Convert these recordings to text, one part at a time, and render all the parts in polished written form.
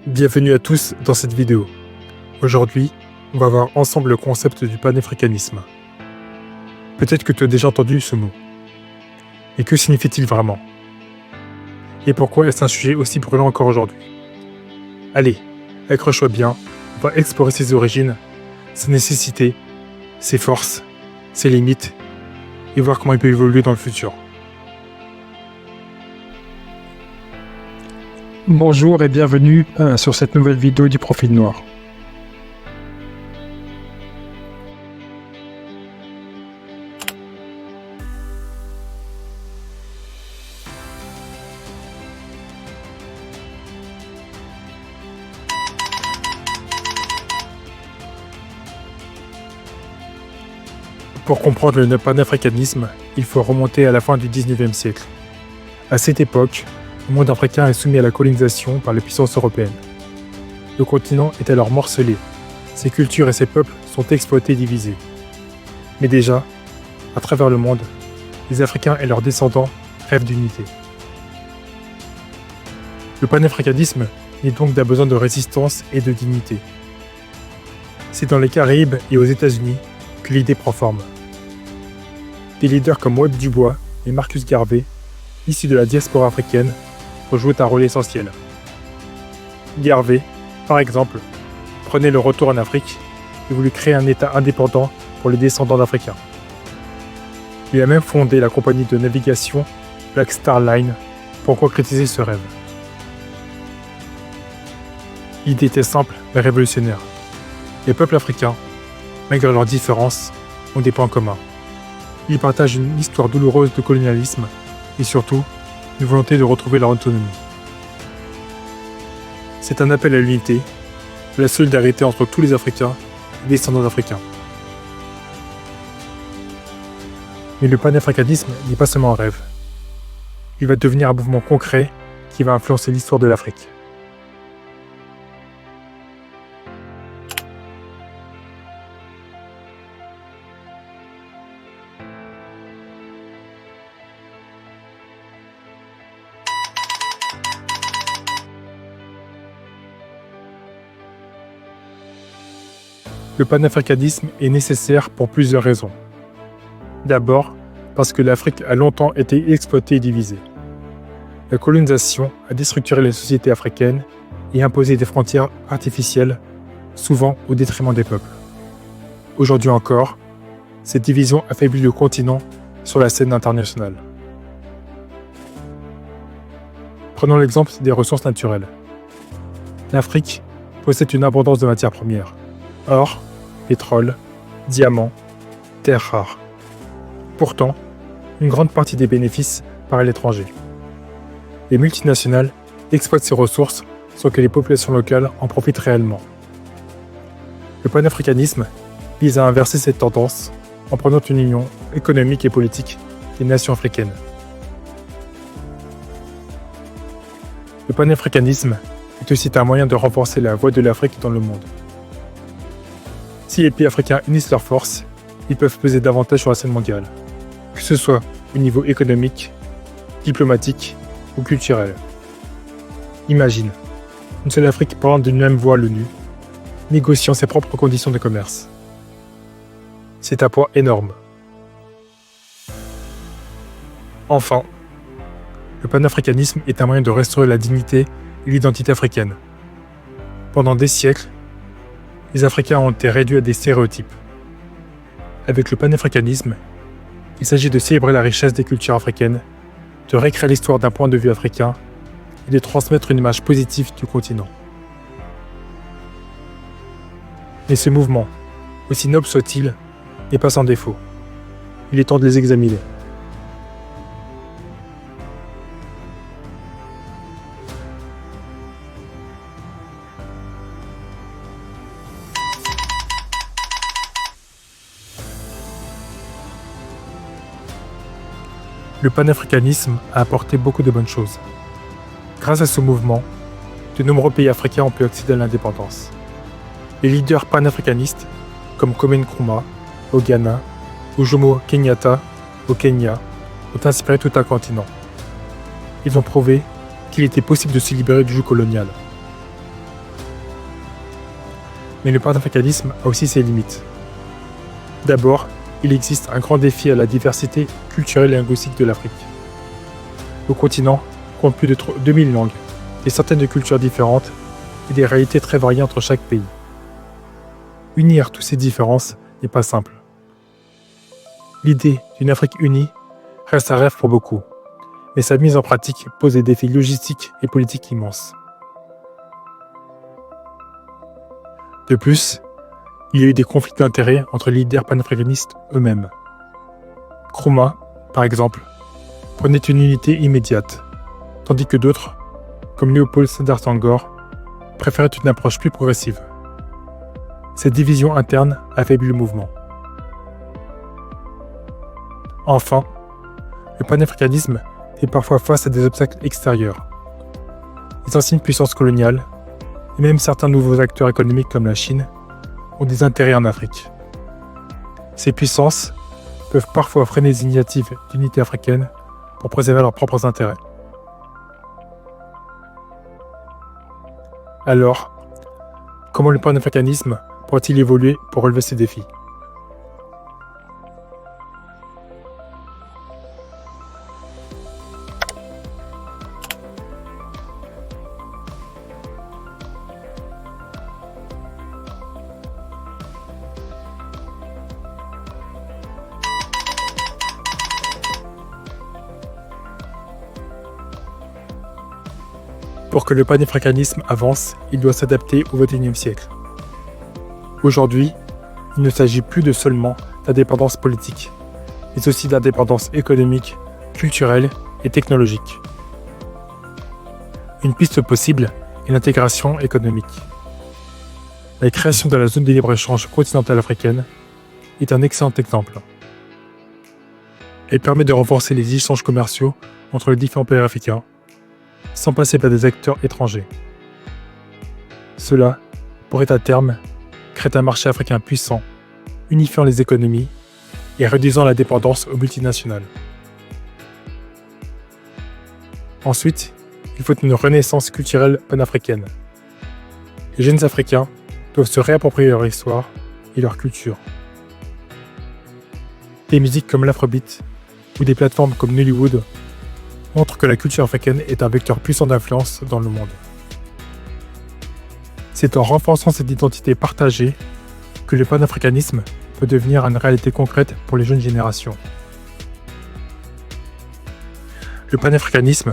Bienvenue à tous dans cette vidéo. Aujourd'hui, on va voir ensemble le concept du panafricanisme. Peut-être que tu as déjà entendu ce mot. Et que signifie-t-il vraiment? Et pourquoi est-ce un sujet aussi brûlant encore aujourd'hui? Allez, accroche-toi bien, on va explorer ses origines, ses nécessités, ses forces, ses limites, et voir comment il peut évoluer dans le futur. Bonjour et bienvenue sur cette nouvelle vidéo du Profil Noir. Pour comprendre le panafricanisme, il faut remonter à la fin du 19e siècle. À cette époque, le monde africain est soumis à la colonisation par les puissances européennes. Le continent est alors morcelé, ses cultures et ses peuples sont exploités et divisés. Mais déjà, à travers le monde, les Africains et leurs descendants rêvent d'unité. Le panafricanisme naît donc d'un besoin de résistance et de dignité. C'est dans les Caraïbes et aux États-Unis que l'idée prend forme. Des leaders comme Webb Du Bois et Marcus Garvey, issus de la diaspora africaine, jouent un rôle essentiel. Garvey, par exemple, prenait le retour en Afrique et voulut créer un État indépendant pour les descendants d'Africains. Il a même fondé la compagnie de navigation Black Star Line pour concrétiser ce rêve. L'idée était simple mais révolutionnaire. Les peuples africains, malgré leurs différences, ont des points communs. Ils partagent une histoire douloureuse de colonialisme et surtout une volonté de retrouver leur autonomie. C'est un appel à l'unité, à la solidarité entre tous les Africains et descendants d'Africains. Mais le panafricanisme n'est pas seulement un rêve. Il va devenir un mouvement concret qui va influencer l'histoire de l'Afrique. Le panafricanisme est nécessaire pour plusieurs raisons. D'abord, parce que l'Afrique a longtemps été exploitée et divisée. La colonisation a déstructuré les sociétés africaines et imposé des frontières artificielles, souvent au détriment des peuples. Aujourd'hui encore, cette division affaiblit le continent sur la scène internationale. Prenons l'exemple des ressources naturelles. L'Afrique possède une abondance de matières premières. Or, pétrole, diamants, terres rares. Pourtant, une grande partie des bénéfices part à l'étranger. Les multinationales exploitent ces ressources sans que les populations locales en profitent réellement. Le panafricanisme vise à inverser cette tendance en prenant une union économique et politique des nations africaines. Le panafricanisme est aussi un moyen de renforcer la voix de l'Afrique dans le monde. Si les pays africains unissent leurs forces, ils peuvent peser davantage sur la scène mondiale, que ce soit au niveau économique, diplomatique ou culturel. Imagine, une seule Afrique parlant d'une même voix à l'ONU, négociant ses propres conditions de commerce. C'est un poids énorme. Enfin, le panafricanisme est un moyen de restaurer la dignité et l'identité africaine. Pendant des siècles, les Africains ont été réduits à des stéréotypes. Avec le panafricanisme, il s'agit de célébrer la richesse des cultures africaines, de réécrire l'histoire d'un point de vue africain et de transmettre une image positive du continent. Mais ce mouvement, aussi noble soit-il, n'est pas sans défaut. Il est temps de les examiner. Le panafricanisme a apporté beaucoup de bonnes choses. Grâce à ce mouvement, de nombreux pays africains ont pu accéder à l'indépendance. Les leaders panafricanistes, comme Kwame Nkrumah au Ghana ou Jomo Kenyatta au Kenya, ont inspiré tout un continent. Ils ont prouvé qu'il était possible de se libérer du joug colonial. Mais le panafricanisme a aussi ses limites. D'abord, il existe un grand défi à la diversité culturelle et linguistique de l'Afrique. Le continent compte plus de 2000 langues, des centaines de cultures différentes et des réalités très variées entre chaque pays. Unir toutes ces différences n'est pas simple. L'idée d'une Afrique unie reste un rêve pour beaucoup, mais sa mise en pratique pose des défis logistiques et politiques immenses. De plus, il y a eu des conflits d'intérêts entre les leaders panafricanistes eux-mêmes. Nkrumah, par exemple, prenait une unité immédiate, tandis que d'autres, comme Léopold Sédar Senghor, préféraient une approche plus progressive. Cette division interne affaiblit le mouvement. Enfin, le panafricanisme fait parfois face à des obstacles extérieurs. Les anciennes puissances coloniales, et même certains nouveaux acteurs économiques comme la Chine, ont des intérêts en Afrique. Ces puissances peuvent parfois freiner les initiatives d'unité africaine pour préserver leurs propres intérêts. Alors, comment le panafricanisme pourra-t-il évoluer pour relever ces défis ? Pour que le panafricanisme avance, il doit s'adapter au XXIe siècle. Aujourd'hui, il ne s'agit plus de seulement d'indépendance politique, mais aussi d'indépendance économique, culturelle et technologique. Une piste possible est l'intégration économique. La création de la zone de libre-échange continentale africaine est un excellent exemple. Elle permet de renforcer les échanges commerciaux entre les différents pays africains, sans passer par des acteurs étrangers. Cela pourrait à terme créer un marché africain puissant, unifiant les économies et réduisant la dépendance aux multinationales. Ensuite, il faut une renaissance culturelle panafricaine. Les jeunes Africains doivent se réapproprier leur histoire et leur culture. Des musiques comme l'Afrobeat ou des plateformes comme Nollywood montre que la culture africaine est un vecteur puissant d'influence dans le monde. C'est en renforçant cette identité partagée que le panafricanisme peut devenir une réalité concrète pour les jeunes générations. Le panafricanisme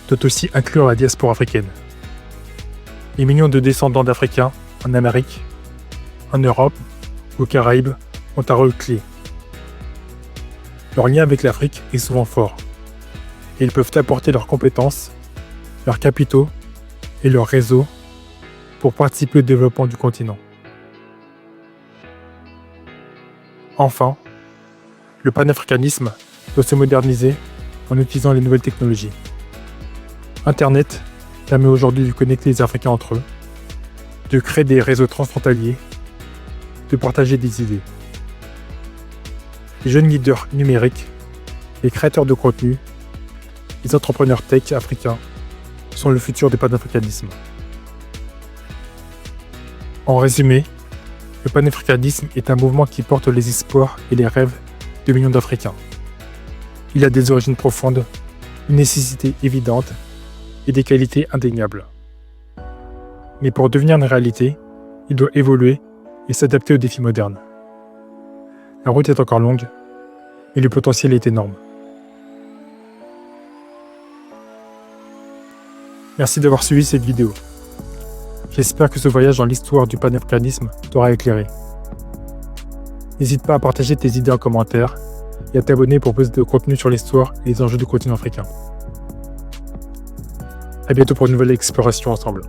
doit aussi inclure la diaspora africaine. Les millions de descendants d'Africains en Amérique, en Europe ou aux Caraïbes ont un rôle clé. Leur lien avec l'Afrique est souvent fort. Et ils peuvent apporter leurs compétences, leurs capitaux et leurs réseaux pour participer au développement du continent. Enfin, le panafricanisme doit se moderniser en utilisant les nouvelles technologies. Internet permet aujourd'hui de connecter les Africains entre eux, de créer des réseaux transfrontaliers, de partager des idées. Les jeunes leaders numériques, les créateurs de contenu, les entrepreneurs tech africains sont le futur du panafricanisme. En résumé, le panafricanisme est un mouvement qui porte les espoirs et les rêves de millions d'Africains. Il a des origines profondes, une nécessité évidente et des qualités indéniables. Mais pour devenir une réalité, il doit évoluer et s'adapter aux défis modernes. La route est encore longue, mais le potentiel est énorme. Merci d'avoir suivi cette vidéo. J'espère que ce voyage dans l'histoire du panafricanisme t'aura éclairé. N'hésite pas à partager tes idées en commentaire et à t'abonner pour plus de contenu sur l'histoire et les enjeux du continent africain. À bientôt pour une nouvelle exploration ensemble.